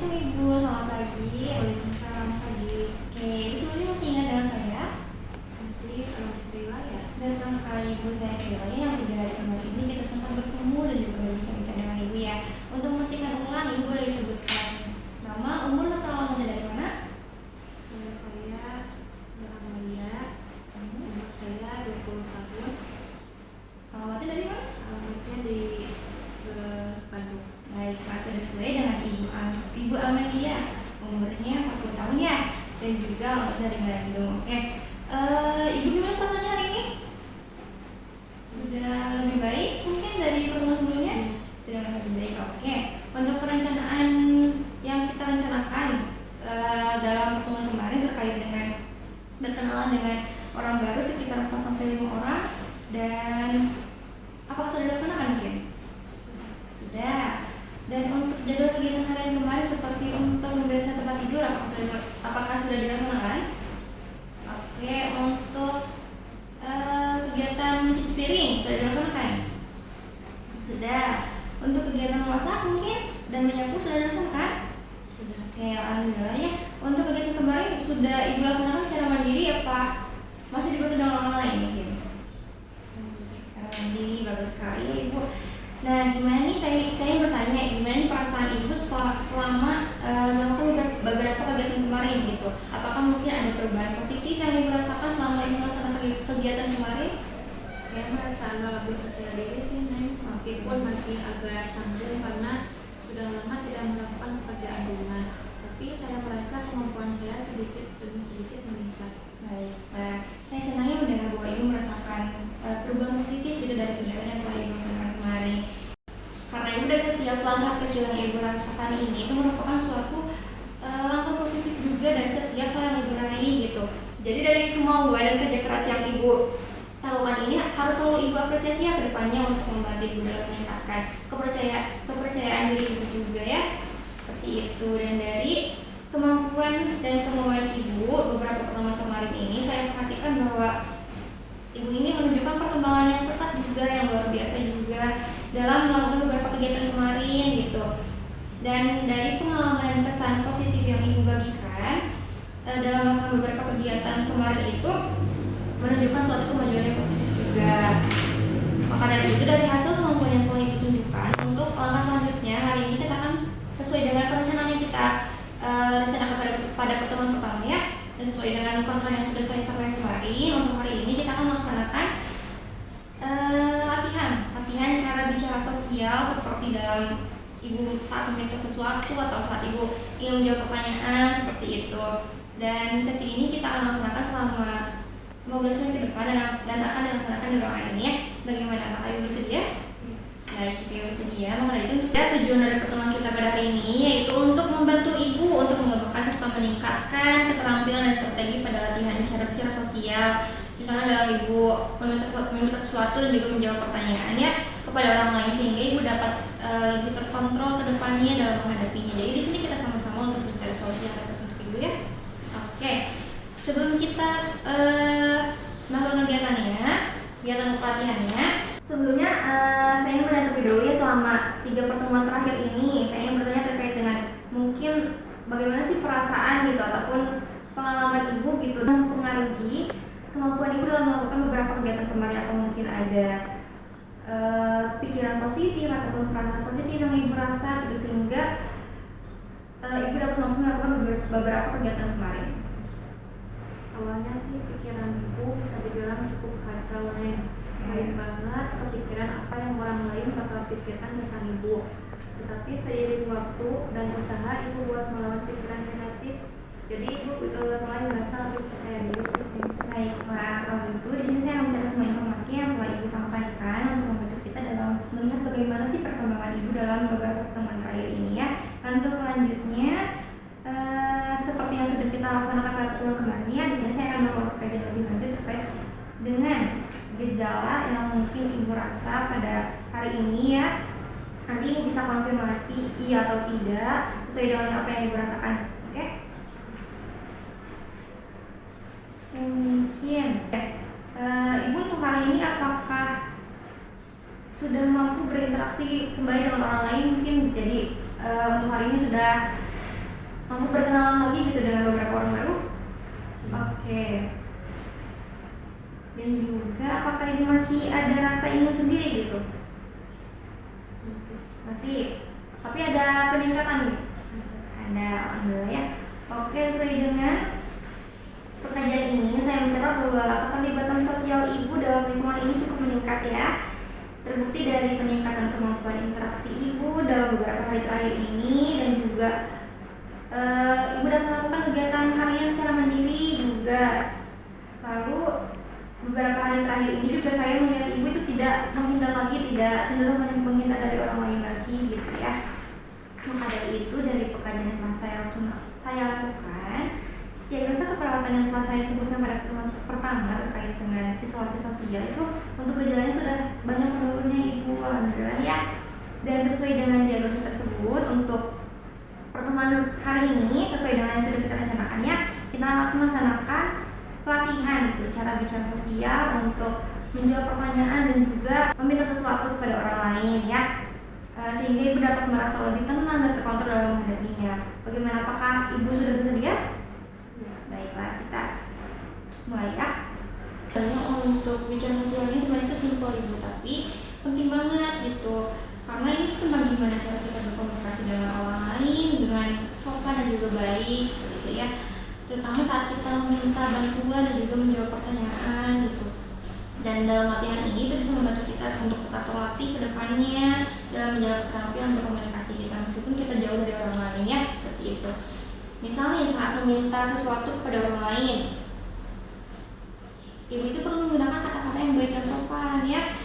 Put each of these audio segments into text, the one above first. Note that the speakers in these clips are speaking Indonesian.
Assalamualaikum Ibu, selamat pagi. Waalaikumsalam pagi. Oke, Ibu sebelumnya masih ingat dengan saya? Masih Dewa ya? Datang sekali Ibu, saya kira yang 3 hari kemarin ini kita sempat bertemu dan juga berbincang-bincang dengan Ibu ya. Untuk memastikan ulang, Ibu boleh sebutkan nama, umur, serta alamatnya dari mana? Nama saya Amalia. Umur saya 20 tahun. Alamatnya dari mana? Alamatnya di Bandung. Baik, masih sesuai dengan Ibu Amalia. Umurnya 40 tahun ya, dan juga alamat dari Bandung. Oke, Ibu gimana perasaannya hari ini? Sudah lebih baik mungkin dari pertemuan sebelumnya? Sudah lebih baik. Oke, untuk perencanaan yang kita rencanakan dalam pertemuan kemarin terkait dengan berkenalan dengan orang baru sekitar 4-5 orang, dan apakah sudah dilaksanakan mungkin? Sudah. Dan untuk jadwal kegiatan harian kemarin seperti untuk membereskan tempat tidur, apakah sudah dilaksanakan? Oke, untuk kegiatan mencuci piring sudah dilaksanakan? Sudah. Untuk kegiatan memasak mungkin dan menyapu sudah dilaksanakan? Sudah. Oke, alhamdulillah ya. Untuk kegiatan kemarin sudah Ibu laksanakan secara mandiri apa masih dibantu dengan orang lain mungkin? Secara mandiri, bagus sekali ya Ibu. Nah, gimana nih saya bertanya, gimana nih perasaan Ibu selama melakukan beberapa kegiatan kemarin gitu? Apakah mungkin ada perubahan positif yang Ibu rasakan selama Ibu melakukan kegiatan kemarin? Saya merasa agak lebih percaya diri sih, Neng. Meskipun masih agak canggung karena sudah lama tidak melakukan pekerjaan rumah. Tapi saya merasa kemampuan saya sedikit demi sedikit meningkat. Baik, Pak. Saya senangnya mendengar bahwa Ibu merasakan perubahan positif gitu dari kegiatan yang telah Ibu lakukan kemarin. Karena Ibu dari setiap langkah kecil yang Ibu rasakan ini itu merupakan suatu langkah positif juga dari setiap hal yang Ibu raih gitu. Jadi dari kemauan dan kerja keras yang Ibu lakukan ini harus selalu Ibu apresiasi ya ke depannya untuk membantu Ibu dalam meningkatkan kepercayaan diri Ibu juga ya. Seperti itu. Dan dari kemampuan dan kemauan Ibu beberapa pertemuan kemarin ini saya perhatikan bahwa Ibu ini menunjukkan perkembangan yang pesat juga, yang luar biasa juga dalam melakukan beberapa kegiatan kemarin gitu. Dan dari pengalaman dan kesan positif yang Ibu bagikan dalam melakukan beberapa kegiatan kemarin itu menunjukkan suatu kemajuan yang positif juga. Maka dari itu, dari hasil kemampuan yang telah Ibu tunjukkan, untuk langkah selanjutnya hari ini kita akan sesuai dengan perencanaan yang kita rencanakan pada pertemuan pertama ya, dan sesuai dengan kontrol yang sudah saya sampaikan kemarin. Untuk hari ini kita akan melaksanakan latihan cara bicara sosial seperti dalam Ibu saat meminta sesuatu atau saat Ibu ingin menjawab pertanyaan seperti itu. Dan sesi ini kita akan laksanakan selama 15 menit ke depan dan akan dilaksanakan di ruangan ini ya. Bagaimana, apakah Ibu bersedia? Baik, jika Ibu bersedia, maka dari itu tujuan dari pertemuan kita pada hari ini yaitu untuk membantu Ibu untuk mengembangkan serta meningkatkan keterampilan dan strategi pada latihan cara bicara sosial. Misalnya dalam Ibu meminta sesuatu dan juga menjawab pertanyaan ya kepada orang lain, sehingga Ibu dapat lebih terkontrol ke depannya dalam menghadapinya. Jadi di sini kita sama-sama untuk mencari solusi yang tepat untuk Ibu ya. Oke, sebelum kita melakukan kegiatan pelatihannya, sebelumnya saya ingin bertanya terlebih dahulu ya, selama 3 pertemuan terakhir ini saya ingin bertanya terkait dengan mungkin bagaimana sih perasaan gitu ataupun pengalaman Ibu gitu mempengaruhi kemampuan Ibu dalam melakukan beberapa kegiatan kemarin, atau mungkin ada pikiran positif ataupun perasaan positif yang Ibu rasa gitu sehingga Ibu dapat melakukan beberapa kegiatan kemarin. Awalnya sih pikiran Ibu bisa dibilang cukup kacau, Neng. Sering banget kepikiran apa yang orang lain bakal pikirkan tentang Ibu. Tetapi seiring waktu dan usaha Ibu buat melawan pikiran negatif, jadi Ibu mulai merasa lebih percaya diri sih. Baik, Pak. Kalau itu di sini saya akan mencatat semua informasi yang telah Ibu sampaikan untuk membantu kita dalam melihat bagaimana sih perkembangan Ibu dalam beberapa pertemuan terakhir ini ya. Untuk selanjutnya seperti yang sudah kita laksanakan pada pertemuan kemarin ya, di sini saya akan melakukan kajian lebih lanjut terkait dengan gejala yang mungkin Ibu rasa pada hari ini ya. Nanti Ibu bisa konfirmasi iya atau tidak sesuai dengan apa yang Ibu rasakan. Oke? Mungkin Ibu untuk hari ini apakah sudah mampu berinteraksi kembali dengan orang lain? Mungkin jadi untuk hari ini sudah mampu berkenalan lagi gitu dengan beberapa orang baru. Oke. Dan juga apakah ibu masih ada rasa ingin sendiri gitu? Masih. Tapi ada peningkatan nih? Ada, alhamdulillah ya. Oke, sesuai dengan pekerjaan ini saya mencatat bahwa keterlibatan sosial ibu dalam lingkungan ini cukup meningkat ya. Terbukti dari peningkatan kemampuan interaksi ibu dalam beberapa hari terakhir ini, dan juga ibu dapat melakukan kegiatan harian secara mandiri juga. Lalu beberapa hari terakhir ini juga saya melihat ibu itu tidak menghindar lagi, tidak cenderung menghindar dari orang lain lagi gitu ya. Maka dari itu, dari pekerjaan yang telah saya lakukan, diagnosa keperawatan yang telah saya sebutkan pada pertemuan pertama terkait dengan isolasi sosial itu untuk gejalanya sudah banyak menurunnya ibu, alhamdulillah ya. Dan sesuai dengan diagnosa tersebut, untuk pertemuan hari ini sesuai dengan yang sudah kita rencanakan ya, kita akan melaksanakan pelatihan gitu, cara bicara sosial untuk menjawab pertanyaan dan juga meminta sesuatu kepada orang lain ya. Sehingga ibu dapat merasa lebih tenang dan terkontrol dalam menghadapinya. Bagaimana, apakah ibu sudah bersedia? Baiklah, kita mulai ya. Untuk bicara sosial ini sebenarnya itu simpel ibu, tapi penting banget gitu. Karena ini tentang gimana cara kita berkomunikasi dengan orang lain dengan sopan dan juga baik gitu ya. Terutama saat kita meminta bantuan dan juga menjawab pertanyaan gitu. Dan dalam latihan ini itu bisa membantu kita untuk tetap terlatih ke depannya dalam menjaga keterampilan berkomunikasi kita meskipun kita jauh dari orang lain ya, seperti itu. Misalnya saat meminta sesuatu kepada orang lain, ibu itu perlu menggunakan kata-kata yang baik dan sopan ya.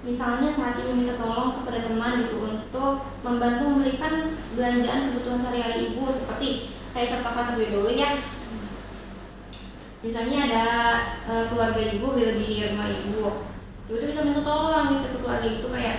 Misalnya saat ibu minta tolong kepada teman gitu untuk membantu membelikan belanjaan kebutuhan sehari-hari ibu, seperti saya contoh kata dulu ya. Misalnya ada keluarga ibu gitu di rumah ibu itu bisa minta tolong gitu ke keluarga itu kayak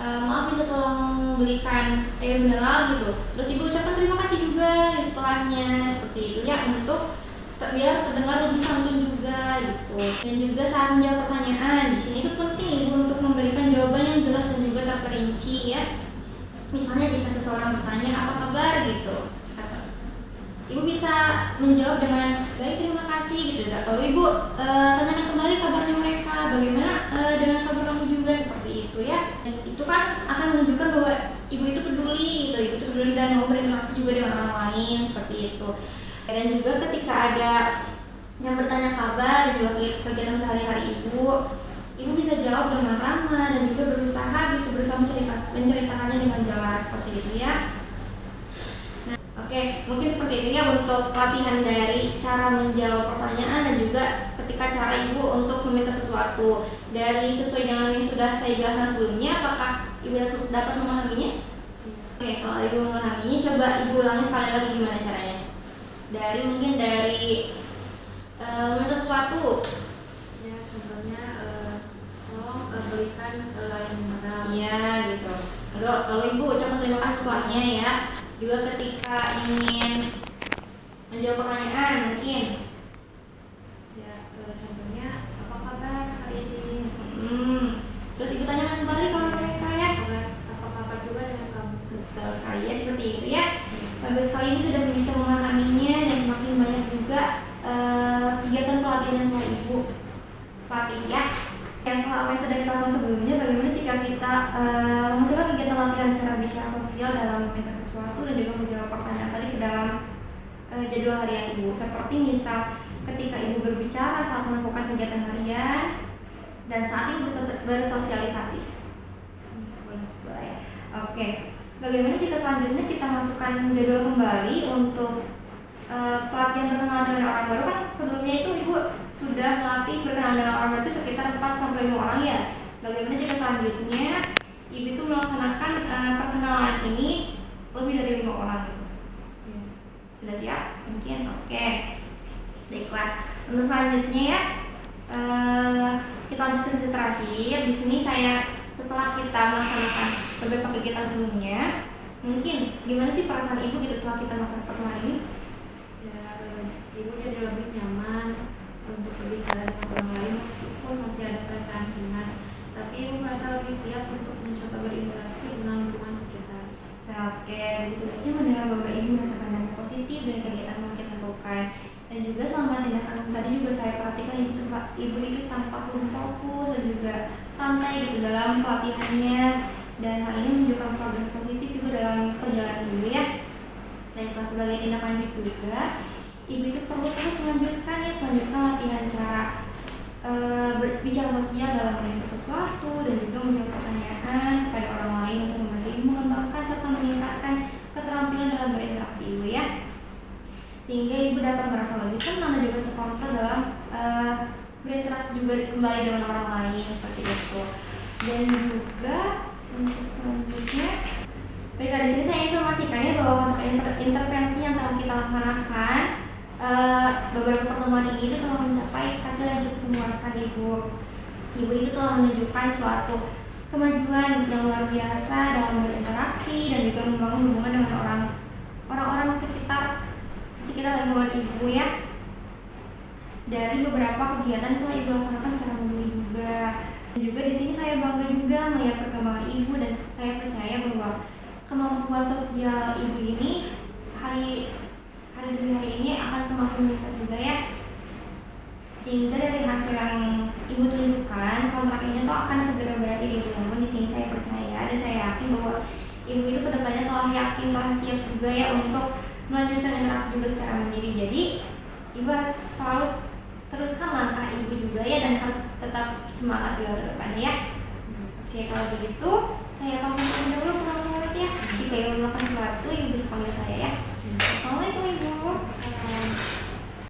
maaf bisa tolong belikan air mineral gitu, terus ibu ucapkan terima kasih juga setelahnya, seperti itu ya, untuk biar terdengar lebih santun juga gitu. Dan juga saat menjawab pertanyaan di sini itu penting ibu untuk memberikan jawaban yang jelas dan juga terperinci ya. Misalnya jika seseorang bertanya apa kabar gitu, ibu bisa menjawab dengan baik terima kasih gitu. Lalu ibu tanyakan kembali kabarnya mereka, bagaimana dengan kabar kamu juga, seperti itu ya. Dan itu kan akan menunjukkan bahwa ibu itu peduli gitu, ibu itu peduli dan mau berinteraksi juga dengan orang lain, seperti itu. Dan juga ketika ada yang bertanya kabar dan juga kegiatan sehari-hari ibu bisa jawab dengan ramah dan juga berusaha menceritakannya dengan jelas, seperti itu ya. Oke, mungkin seperti itu ya untuk latihan dari cara menjawab pertanyaan dan juga ketika cara ibu untuk meminta sesuatu. Dari sesuai dengan yang sudah saya jelaskan sebelumnya, apakah ibu dapat memahaminya? Oke, kalau ibu memahaminya, coba ibu ulangi sekali lagi gimana caranya. Mungkin dari meminta sesuatu. Ya, contohnya tolong belikan air mineral. Iya, gitu. Lalu ibu ucapkan terima kasih setelahnya ya. Juga ketika ingin menjawab pertanyaan mungkin Ya, contohnya apa kabar hari ini? Terus ibu tanyakan kembali kalau mereka ya, Apa kabar juga dengan kamu? betul sekali ya, seperti itu ya. Bagus sekali, ini sudah bisa memahaminya dan makin banyak juga kegiatan pelatihan yang telah ibu latih ya. Yang selama yang sudah kita lakukan sebelumnya, bagaimana jika kita memasukkan kegiatan latihan cara bicara sosial dalam meminta sesuatu dan juga menjawab pertanyaan tadi ke dalam jadwal harian ibu, seperti misal ketika ibu berbicara saat melakukan kegiatan harian dan saat ibu bersosialisasi. Boleh. Oke. Bagaimana jika selanjutnya kita masukkan jadwal kembali untuk pelatihan berkenalan dengan orang baru? Kan sebelumnya itu ibu sudah melatih berkenalan dengan orang baru itu sekitar 4-5 orang ya. Bagaimana jika selanjutnya ibu itu melaksanakan perkenalan ini lebih dari 5 orang gitu? Sudah siap? Mungkin? Oke. Baiklah. Untuk selanjutnya ya, kita lanjut ke sesi terakhir. Di sini saya setelah kita melaksanakan beberapa kegiatan sebelumnya, mungkin gimana sih perasaan ibu gitu setelah kita melaksanakan pertemuan ini? Ya, ibu jadi lebih nyaman untuk berbicara dengan orang lain meskipun masih ada perasaan cemas, tapi ibu merasa lebih siap untuk mencoba berinteraksi dengan lingkungan sekitar. Oke, begitu aja mendengar bahwa ibu merasakan dampak positif Dan juga selama tindakan tadi juga saya perhatikan ibu itu tampak lebih fokus dan juga santai gitu dalam pelatihannya, dan hal ini menunjukkan progres positif juga dalam perjalanan ibu ya. Baiklah, sebagai tindak lanjut juga, ibu itu perlu terus melanjutkan latihan cara berbicara sosial dalam meminta sesuatu dan juga menjawab pertanyaan kepada orang lain untuk membantu ibu mengembangkan serta meningkatkan keterampilan dalam berinteraksi ibu ya, sehingga ibu dapat merasa lebih tenang dan juga terkontrol dalam berinteraksi juga kembali dengan orang lain seperti itu. Dan juga untuk selanjutnya, baiklah, di sini saya informasikan ya bahwa kontrak intervensi yang telah kita laksanakan beberapa pertemuan ini itu telah mencapai hasil yang cukup memuaskan ibu. Ibu itu telah menunjukkan suatu kemajuan yang luar biasa dalam berinteraksi dan juga membangun hubungan dengan orang-orang sekitar lingkungan ibu ya. Dari beberapa kegiatan telah ibu laksanakan secara mandiri juga. Dan juga di sini saya bangga juga melihat perkembangan ibu, dan saya percaya bahwa kemampuan sosial ibu ini hari demi hari ini akan semakin meningkat juga ya. Sehingga dari hasil yang ibu tunjukkan, kontrak ini tuh akan segera berakhir ibu. Namun di sini saya percaya dan saya yakin bahwa ibu itu kedepannya telah siap juga ya untuk melanjutkan interaksi juga secara mandiri. Jadi ibu harus selalu teruskan langkah ibu juga ya, dan harus tetap semangat juga ke depannya ya. Oke, kalau begitu saya akan mengucapkan dulu penonton ya. Jika ibu melakukan sesuatu, ibu bisa panggil saya ya. Assalamualaikum ibu.